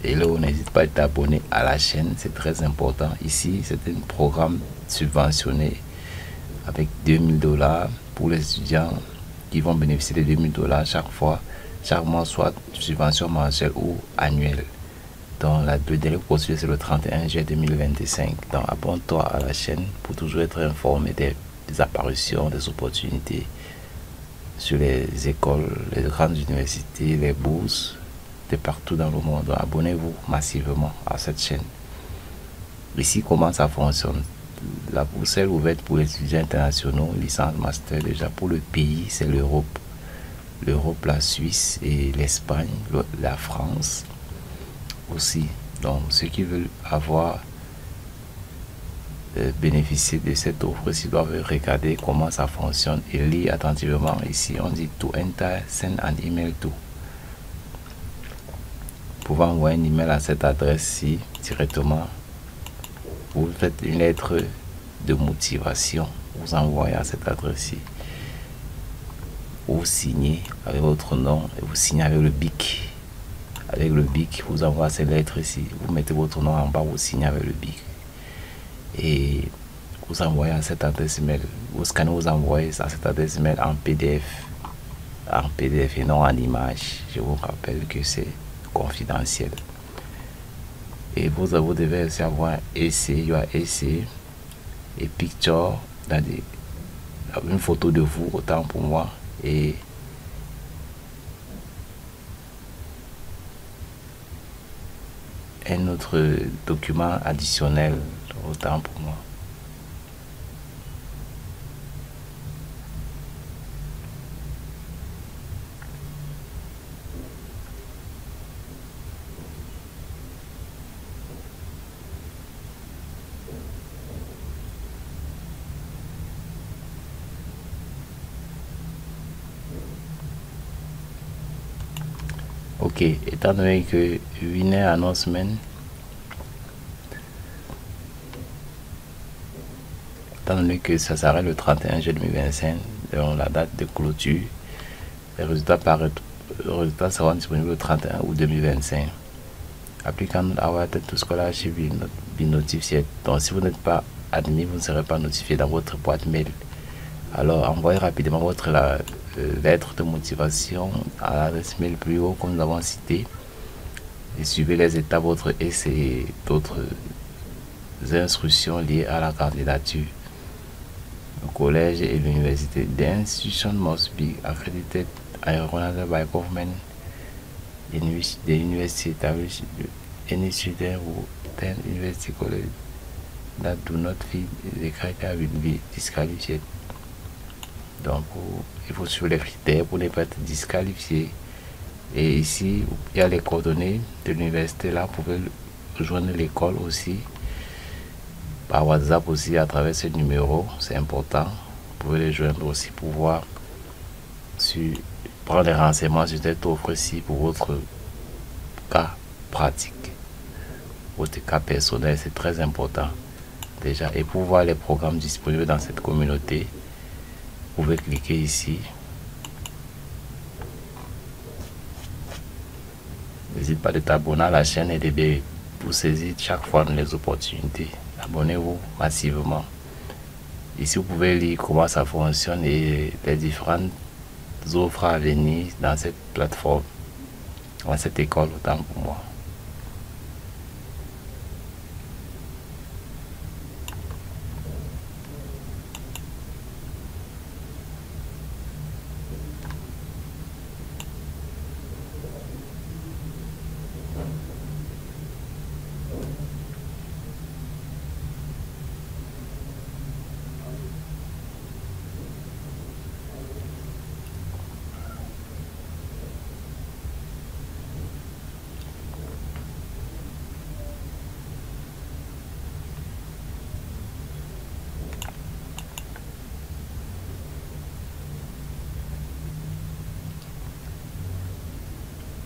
Hello, n'hésite pas à t'abonner à la chaîne, c'est très important. Ici, c'est un programme subventionné avec $2000 pour les étudiants qui vont bénéficier de $2000 chaque mois, soit subvention mensuelle ou annuelle. Donc, le délai pour poursuivre, c'est le 31 juillet 2025. Donc, abonne-toi à la chaîne pour toujours être informé des apparitions, des opportunités sur les écoles, les grandes universités, les bourses de partout dans le monde. Donc, abonnez-vous massivement à cette chaîne. Ici, comment ça fonctionne? La bourse est ouverte pour les étudiants internationaux, licence, master. Déjà, pour le pays, c'est l'Europe. L'Europe, la Suisse et l'Espagne, la France aussi. Donc, ceux qui veulent avoir bénéficier de cette offre, s'ils doivent regarder comment ça fonctionne et lire attentivement. Ici, on dit to enter, send an email to. Vous pouvez envoyer un email à cette adresse-ci directement. Vous faites une lettre de motivation, vous envoyez à cette adresse-ci. Vous signez avec votre nom et vous signez avec le BIC. Avec le BIC, vous envoyez ces lettres ici. Vous mettez votre nom en bas, vous signez avec le BIC. Et vous envoyez à cette adresse email. Vous scannez, vous envoyez à cette adresse email en PDF. En PDF et non en image. Je vous rappelle que c'est confidentiel. Et vous devez aussi avoir essai, et picture, une photo de vous, autant pour moi, et un autre document additionnel, autant pour moi. Ok, étant donné que winner announcement, étant donné que ça s'arrête le 31 juillet 2025, donc la date de clôture, les résultats seront disponibles le 31 août 2025. Applicant awarded to scholarship will not be notified. Donc, si vous n'êtes pas admis, vous ne serez pas notifié dans votre boîte mail. Alors, envoyez rapidement votre lettre de motivation à l'adresse mail plus haut, comme nous avons cité, et suivez les étapes, votre essai et d'autres instructions liées à la candidature. Le collège et l'université. The institution must be accredited and recognized by government. The university established any student who attend university college that do not fit the criteria will be disqualified. Donc, il faut suivre les critères pour ne pas être disqualifié. Et ici, il y a les coordonnées de l'université. Là, vous pouvez rejoindre l'école aussi. Par WhatsApp aussi, à travers ce numéro. C'est important. Vous pouvez les joindre aussi pour voir, prendre les renseignements sur cette offre-ci pour votre cas pratique. Votre cas personnel, c'est très important. Déjà, et pour voir les programmes disponibles dans cette communauté, vous pouvez cliquer ici. N'hésite pas de t'abonner à la chaîne et de pour saisir chaque fois les opportunités. Abonnez-vous massivement. Ici, vous pouvez lire comment ça fonctionne et les différentes offres à venir dans cette plateforme, dans cette école, autant pour moi.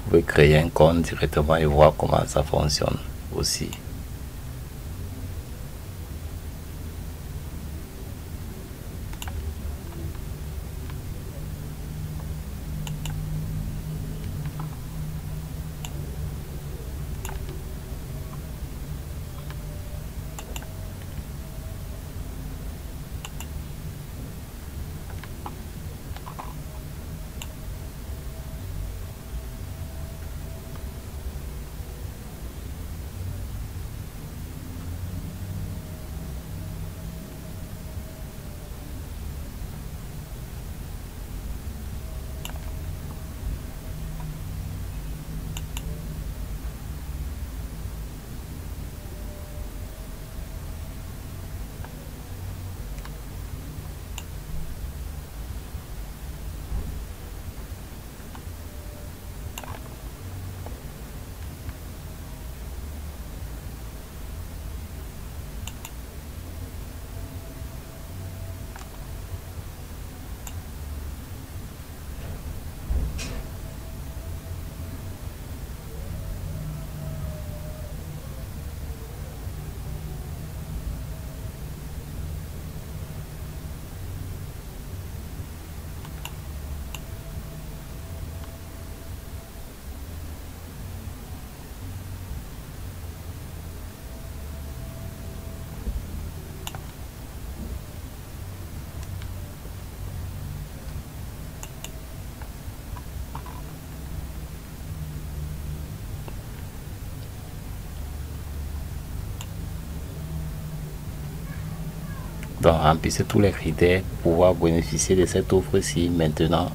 Vous pouvez créer un compte directement et voir comment ça fonctionne aussi. Donc, remplissez tous les critères pour pouvoir bénéficier de cette offre-ci maintenant.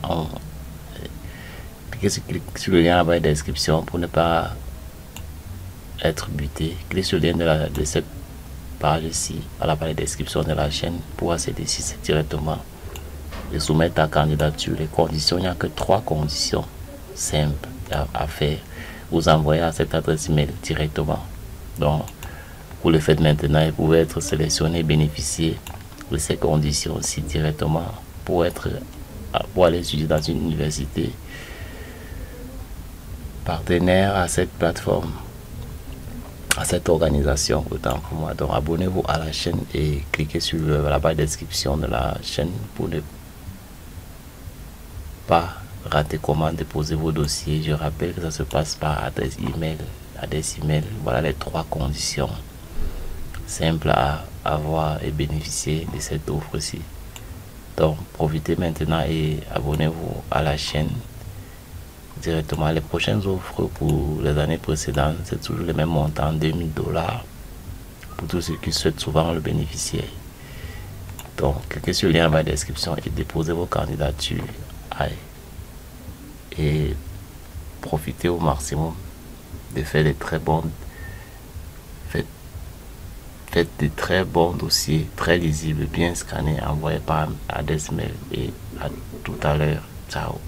Cliquez sur le lien en bas de la description pour ne pas être buté. Cliquez sur le lien de cette page ici à la barre de description de la chaîne pour accéder ici directement et soumettre ta candidature. Les conditions, il n'y a que 3 conditions simples à faire. Vous envoyez à cette adresse email directement. Donc, vous le faites maintenant et vous pouvez être sélectionné et bénéficier de ces conditions aussi directement pour aller étudier dans une université partenaire à cette plateforme, à cette organisation, autant pour moi. Donc, abonnez-vous à la chaîne et cliquez sur la barre de description de la chaîne pour ne pas rater comment déposer vos dossiers. Je rappelle que ça se passe par adresse email. Voilà les 3 conditions simples à avoir et bénéficier de cette offre-ci. Donc, profitez maintenant et abonnez-vous à la chaîne directement. Les prochaines offres pour les années précédentes, c'est toujours le même montant, $2000 pour tous ceux qui souhaitent souvent le bénéficier. Donc, cliquez sur le lien dans la description et déposez vos candidatures et profitez au maximum de faire des très bons faites de très bons dossiers, très lisibles, bien scannés, envoyés par adresse mail. Et à tout à l'heure. Ciao.